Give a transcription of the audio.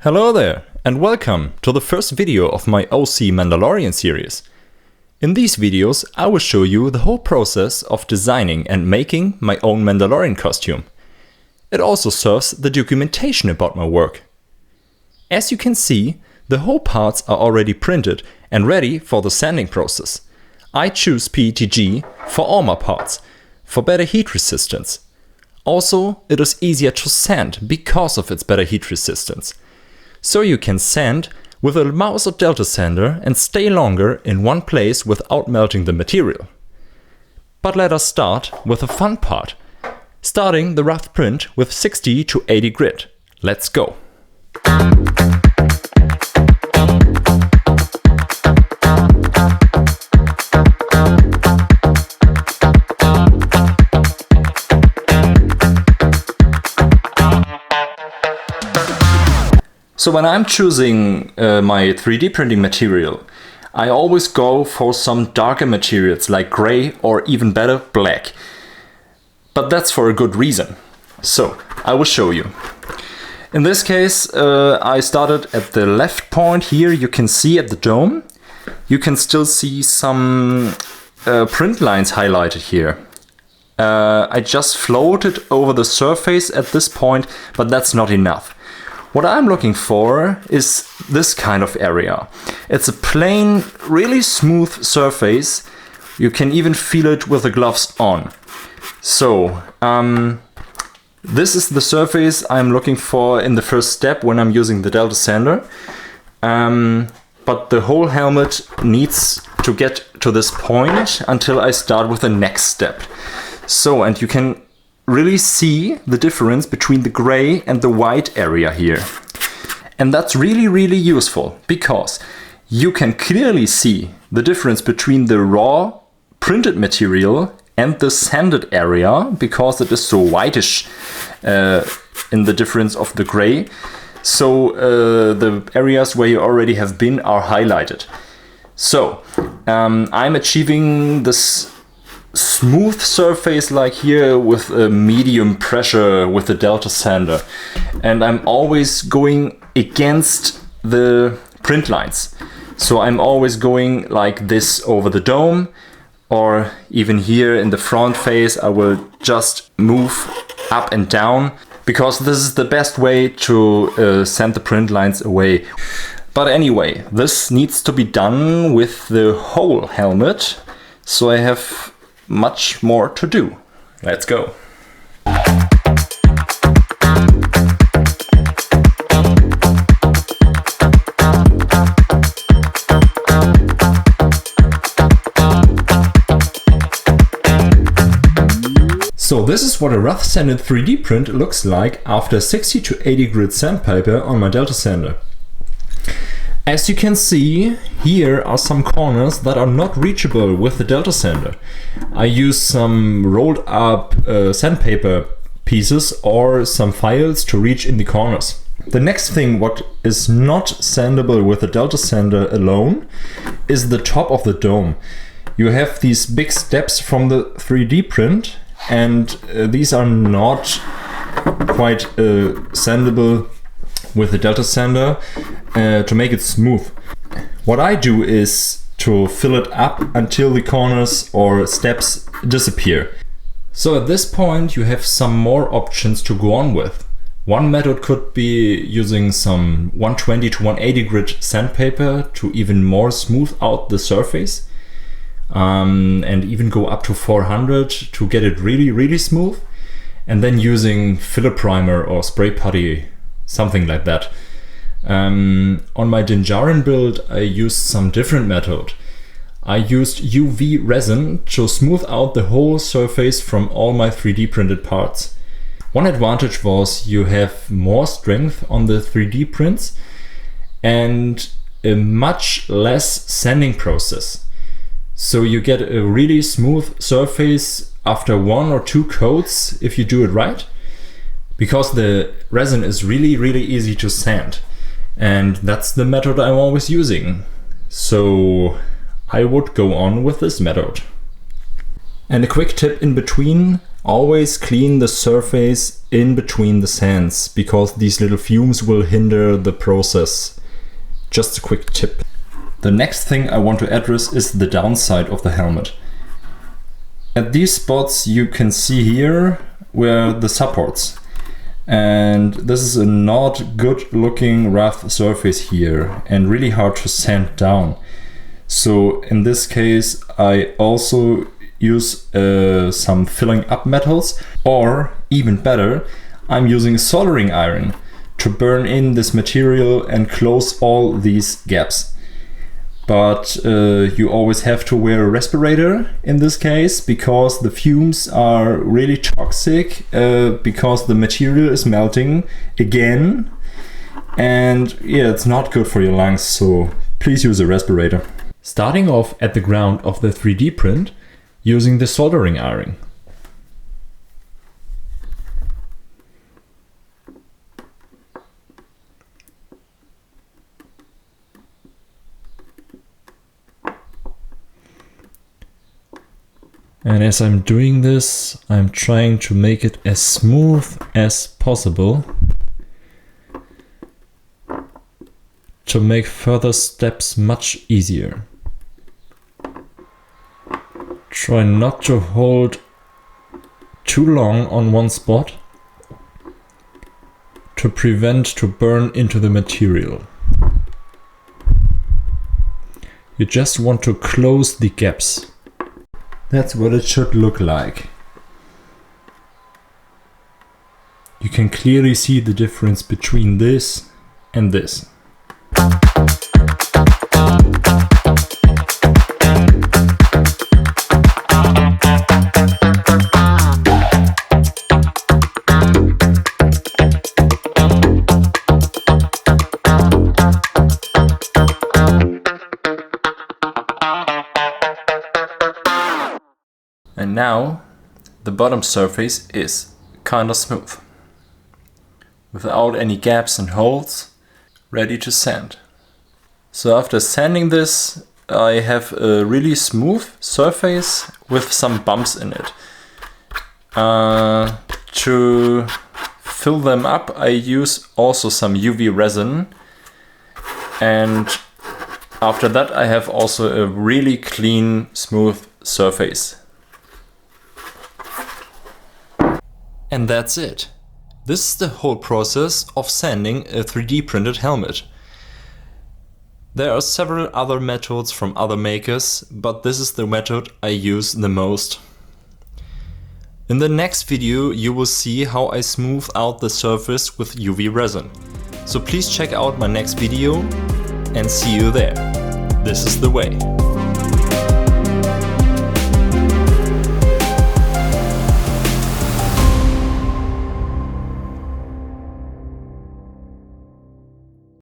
Hello there, and welcome to the first video of my OC Mandalorian series. In these videos I will show you the whole process of designing and making my own Mandalorian costume. It also serves the documentation about my work. As you can see, the whole parts are already printed and ready for the sanding process. I choose PETG for all my parts, for better heat resistance. Also, it is easier to sand because of its better heat resistance. So you can sand with a mouse or delta sander and stay longer in one place without melting the material. But let us start with the fun part, starting the rough print with 60 to 80 grit. Let's go! So when I'm choosing my 3D printing material, I always go for some darker materials like gray or even better, black. But that's for a good reason. So I will show you. In this case, I started at the left point here. You can see at the dome. You can still see some print lines highlighted here. I just floated over the surface at this point, but that's not enough. What I'm looking for is this kind of area. It's a plain, really smooth surface. You can even feel it with the gloves on. So, this is the surface I'm looking for in the first step when I'm using the delta sander. But the whole helmet needs to get to this point until I start with the next step. So, and you can really see the difference between the gray and the white area here. And that's really useful because you can clearly see the difference between the raw printed material and the sanded area because it is so whitish in the difference of the gray. So the areas where you already have been are highlighted. So I'm achieving this smooth surface like here with a medium pressure with the delta sander, and I'm always going against the print lines. So I'm always going like this over the dome, or even here in the front face I will just move up and down because this is the best way to send the print lines away. But anyway, this needs to be done with the whole helmet, so I have much more to do. Let's go. So this is what a rough sanded 3D print looks like after 60 to 80 grit sandpaper on my delta sander. As you can see, here are some corners that are not reachable with the delta sander. I use some rolled up sandpaper pieces or some files to reach in the corners. The next thing what is not sandable with the delta sander alone is the top of the dome. You have these big steps from the 3D print, and these are not quite sandable with the delta sander to make it smooth. What I do is to fill it up until the corners or steps disappear. So at this point you have some more options to go on with. One method could be using some 120 to 180 grit sandpaper to even more smooth out the surface. and even go up to 400 to get it really smooth, and then using filler primer or spray putty, something like that. On my Dinjarin build I used some different method. I used UV resin to smooth out the whole surface from all my 3D printed parts. One advantage was you have more strength on the 3D prints and a much less sanding process. So you get a really smooth surface after 1 or 2 coats if you do it right, because the resin is really easy to sand, and that's the method I'm always using. So I would go on with this method. And a quick tip in between: always clean the surface in between the sands, because these little fumes will hinder the process. Just a quick tip. The next thing I want to address is the downside of the helmet. At these spots you can see here were the supports, and this is a not good looking rough surface here and really hard to sand down. So in this case I also use some filling up metals, or even better, I'm using a soldering iron to burn in this material and close all these gaps. But you always have to wear a respirator in this case, because the fumes are really toxic, because the material is melting again, and yeah, it's not good for your lungs, so please use a respirator. Starting off at the ground of the 3D print using the soldering iron. And as I'm doing this, I'm trying to make it as smooth as possible to make further steps much easier. Try not to hold too long on one spot to prevent to burn into the material. You just want to close the gaps. That's what it should look like. You can clearly see the difference between this and this. And now the bottom surface is kinda smooth, without any gaps and holes, ready to sand. So after sanding this, I have a really smooth surface with some bumps in it. To fill them up, I use also some UV resin, and after that I have also a really clean, smooth surface. And that's it. This is the whole process of sanding a 3D printed helmet. There are several other methods from other makers, but this is the method I use the most. In the next video you will see how I smooth out the surface with UV resin. So please check out my next video and see you there. This is the way.